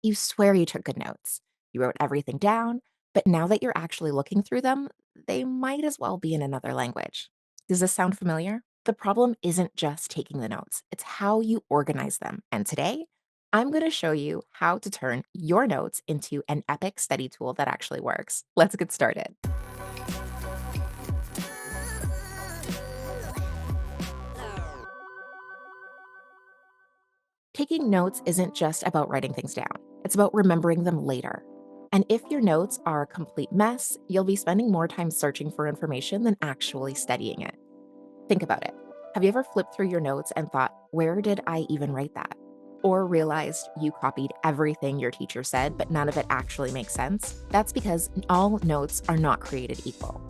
You swear you took good notes. You wrote everything down, but now that you're actually looking through them, they might as well be in another language. Does this sound familiar? The problem isn't just taking the notes, it's how you organize them. And today, I'm going to show you how to turn your notes into an epic study tool that actually works. Let's get started. Taking notes isn't just about writing things down, it's about remembering them later. And if your notes are a complete mess, you'll be spending more time searching for information than actually studying it. Think about it. Have you ever flipped through your notes and thought, where did I even write that? Or realized you copied everything your teacher said, but none of it actually makes sense? That's because all notes are not created equal.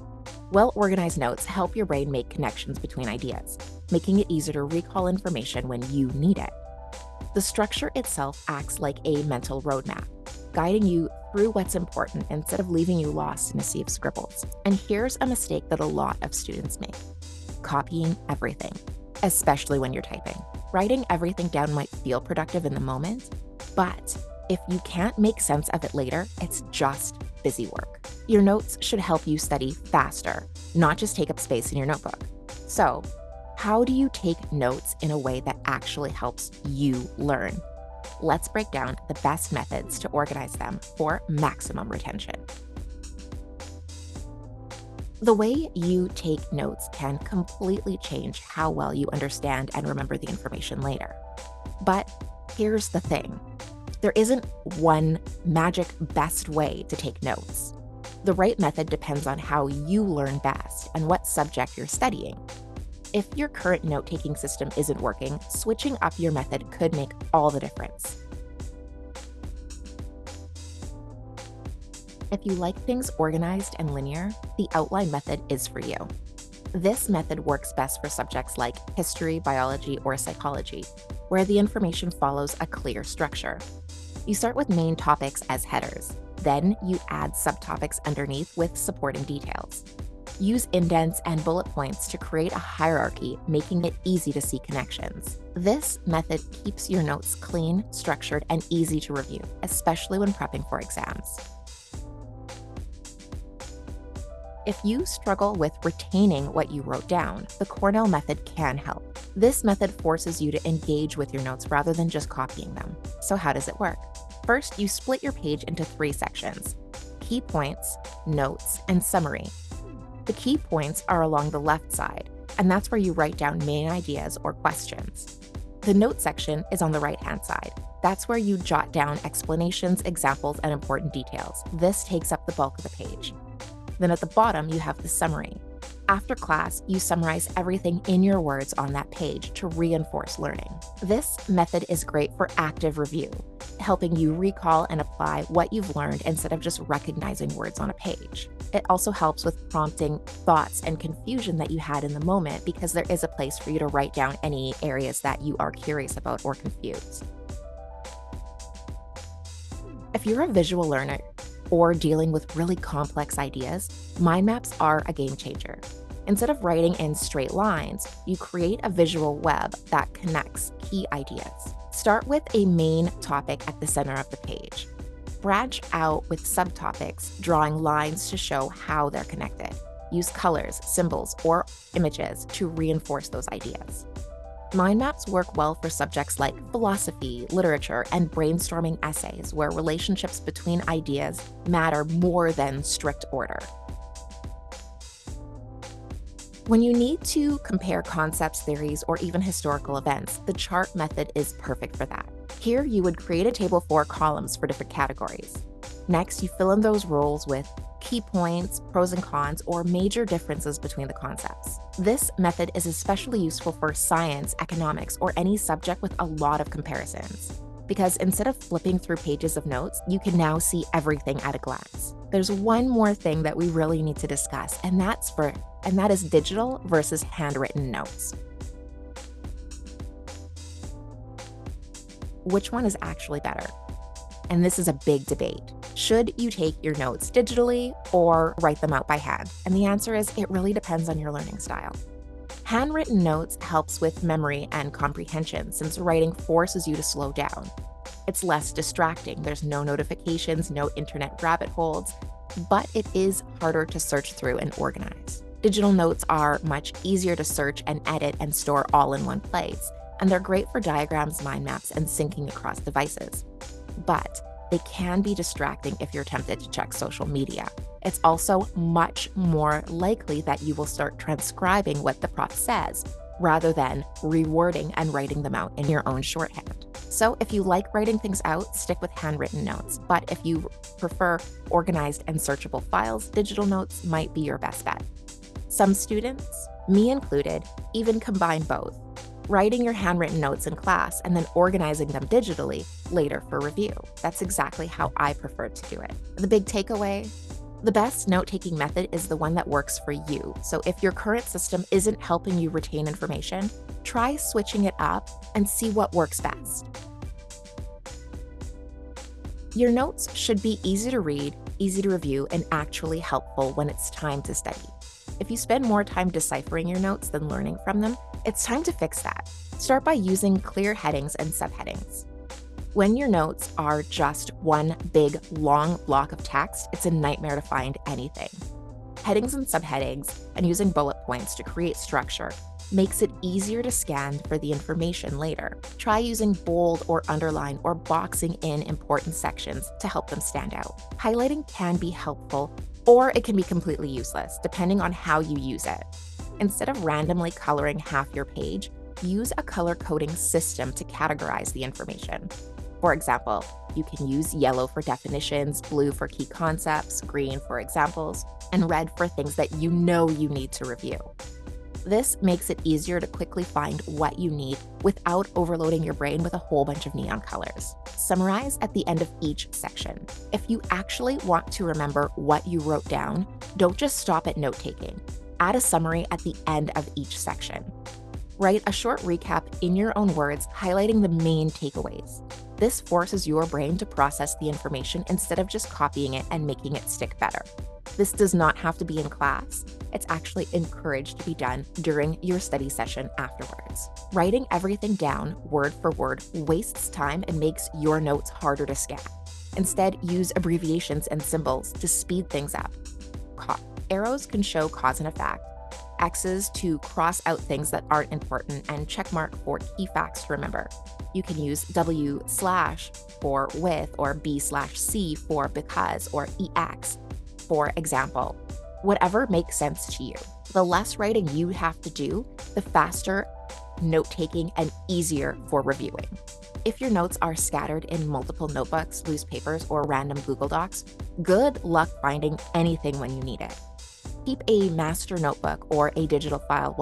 Well organized notes help your brain make connections between ideas, making it easier to recall information when you need it. The structure itself acts like a mental roadmap, guiding you through what's important instead of leaving you lost in a sea of scribbles. And here's a mistake that a lot of students make: copying everything, especially when you're typing. Writing everything down might feel productive in the moment, but if you can't make sense of it later, it's just busy work. Your notes should help you study faster, not just take up space in your notebook. So, how do you take notes in a way that actually helps you learn? Let's break down the best methods to organize them for maximum retention. The way you take notes can completely change how well you understand and remember the information later. But here's the thing: there isn't one magic best way to take notes. The right method depends on how you learn best and what subject you're studying. If your current note-taking system isn't working, switching up your method could make all the difference. If you like things organized and linear, the outline method is for you. This method works best for subjects like history, biology, or psychology, where the information follows a clear structure. You start with main topics as headers, then you add subtopics underneath with supporting details. Use indents and bullet points to create a hierarchy, making it easy to see connections. This method keeps your notes clean, structured, and easy to review, especially when prepping for exams. If you struggle with retaining what you wrote down, the Cornell Method can help. This method forces you to engage with your notes rather than just copying them. So how does it work? First, you split your page into 3 sections: key points, notes, and summary. The key points are along the left side, and that's where you write down main ideas or questions. The note section is on the right-hand side. That's where you jot down explanations, examples, and important details. This takes up the bulk of the page. Then at the bottom, you have the summary. After class, you summarize everything in your words on that page to reinforce learning. This method is great for active review, helping you recall and apply what you've learned instead of just recognizing words on a page. It also helps with prompting thoughts and confusion that you had in the moment, because there is a place for you to write down any areas that you are curious about or confused. If you're a visual learner or dealing with really complex ideas, mind maps are a game changer. Instead of writing in straight lines, you create a visual web that connects key ideas. Start with a main topic at the center of the page. Branch out with subtopics, drawing lines to show how they're connected. Use colors, symbols, or images to reinforce those ideas. Mind maps work well for subjects like philosophy, literature, and brainstorming essays, where relationships between ideas matter more than strict order. When you need to compare concepts, theories, or even historical events, the chart method is perfect for that. Here, you would create a table for columns for different categories. Next, you fill in those roles with key points, pros and cons, or major differences between the concepts. This method is especially useful for science, economics, or any subject with a lot of comparisons, because instead of flipping through pages of notes, you can now see everything at a glance. There's one more thing that we really need to discuss, and that is digital versus handwritten notes. Which one is actually better? And this is a big debate. Should you take your notes digitally or write them out by hand? And the answer is, it really depends on your learning style. Handwritten notes helps with memory and comprehension, since writing forces you to slow down. It's less distracting. There's no notifications, no internet rabbit holes, but it is harder to search through and organize. Digital notes are much easier to search and edit and store all in one place, and they're great for diagrams, mind maps, and syncing across devices. But they can be distracting if you're tempted to check social media. It's also much more likely that you will start transcribing what the prof says rather than rewording and writing them out in your own shorthand. So if you like writing things out, stick with handwritten notes. But if you prefer organized and searchable files, digital notes might be your best bet. Some students, me included, even combine both, writing your handwritten notes in class and then organizing them digitally later for review. That's exactly how I prefer to do it. The big takeaway: the best note-taking method is the one that works for you. So if your current system isn't helping you retain information, try switching it up and see what works best. Your notes should be easy to read, easy to review, and actually helpful when it's time to study. If you spend more time deciphering your notes than learning from them, it's time to fix that. Start by using clear headings and subheadings. When your notes are just one big, long block of text, it's a nightmare to find anything. Headings and subheadings, and using bullet points to create structure, makes it easier to scan for the information later. Try using bold or underline or boxing in important sections to help them stand out. Highlighting can be helpful, or it can be completely useless, depending on how you use it. Instead of randomly coloring half your page, use a color coding system to categorize the information. For example, you can use yellow for definitions, blue for key concepts, green for examples, and red for things that you know you need to review. This makes it easier to quickly find what you need without overloading your brain with a whole bunch of neon colors. Summarize at the end of each section. If you actually want to remember what you wrote down, don't just stop at note-taking. Add a summary at the end of each section. Write a short recap in your own words, highlighting the main takeaways. This forces your brain to process the information instead of just copying it and making it stick better. This does not have to be in class. It's actually encouraged to be done during your study session afterwards. Writing everything down word for word wastes time and makes your notes harder to scan. Instead, use abbreviations and symbols to speed things up. Arrows can show cause and effect, X's to cross out things that aren't important, and checkmark for key facts to remember. You can use W/ for with, or B/C for because, or EX for example. Whatever makes sense to you. The less writing you have to do, the faster note-taking and easier for reviewing. If your notes are scattered in multiple notebooks, loose papers, or random Google Docs, good luck finding anything when you need it. Keep a master notebook or a digital file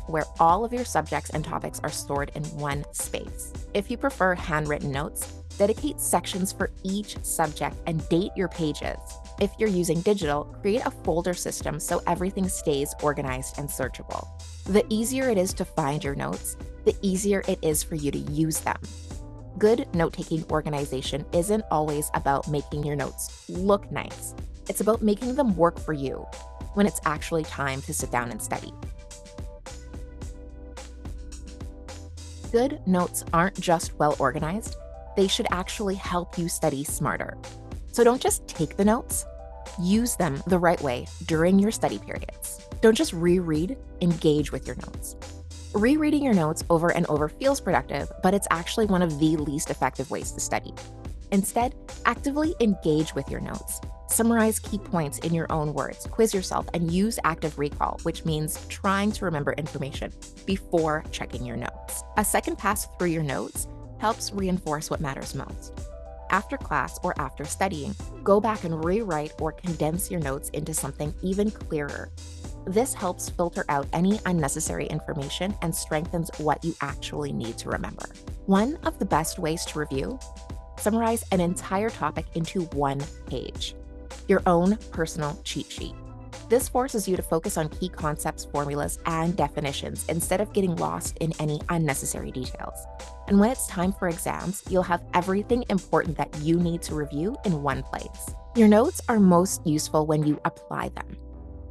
where all of your subjects and topics are stored in one space. If you prefer handwritten notes, dedicate sections for each subject and date your pages. If you're using digital, create a folder system so everything stays organized and searchable. The easier it is to find your notes, the easier it is for you to use them. Good note-taking organization isn't always about making your notes look nice. It's about making them work for you when it's actually time to sit down and study. Good notes aren't just well organized, they should actually help you study smarter. So don't just take the notes, use them the right way during your study periods. Don't just reread, engage with your notes. Rereading your notes over and over feels productive, but it's actually one of the least effective ways to study. Instead, actively engage with your notes. Summarize key points in your own words, quiz yourself, and use active recall, which means trying to remember information before checking your notes. A second pass through your notes helps reinforce what matters most. After class or after studying, go back and rewrite or condense your notes into something even clearer. This helps filter out any unnecessary information and strengthens what you actually need to remember. One of the best ways to review: summarize an entire topic into one page. Your own personal cheat sheet. This forces you to focus on key concepts, formulas, and definitions instead of getting lost in any unnecessary details. And when it's time for exams, you'll have everything important that you need to review in one place. Your notes are most useful when you apply them.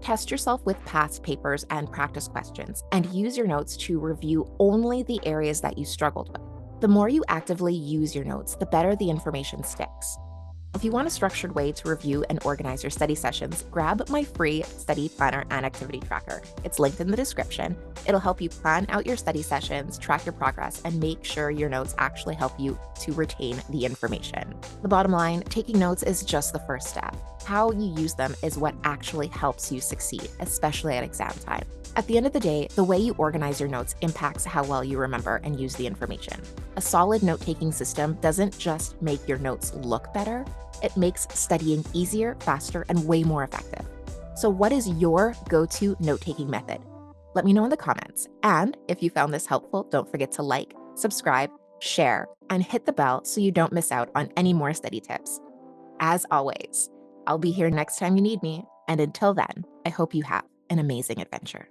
Test yourself with past papers and practice questions, and use your notes to review only the areas that you struggled with. The more you actively use your notes, the better the information sticks. If you want a structured way to review and organize your study sessions, grab my free study planner and activity tracker. It's linked in the description. It'll help you plan out your study sessions, track your progress, and make sure your notes actually help you to retain the information. The bottom line, taking notes is just the first step. How you use them is what actually helps you succeed, especially at exam time. At the end of the day, the way you organize your notes impacts how well you remember and use the information. A solid note-taking system doesn't just make your notes look better, it makes studying easier, faster, and way more effective. So what is your go-to note-taking method? Let me know in the comments. And if you found this helpful, don't forget to like, subscribe, share, and hit the bell so you don't miss out on any more study tips. As always, I'll be here next time you need me. And until then, I hope you have an amazing adventure.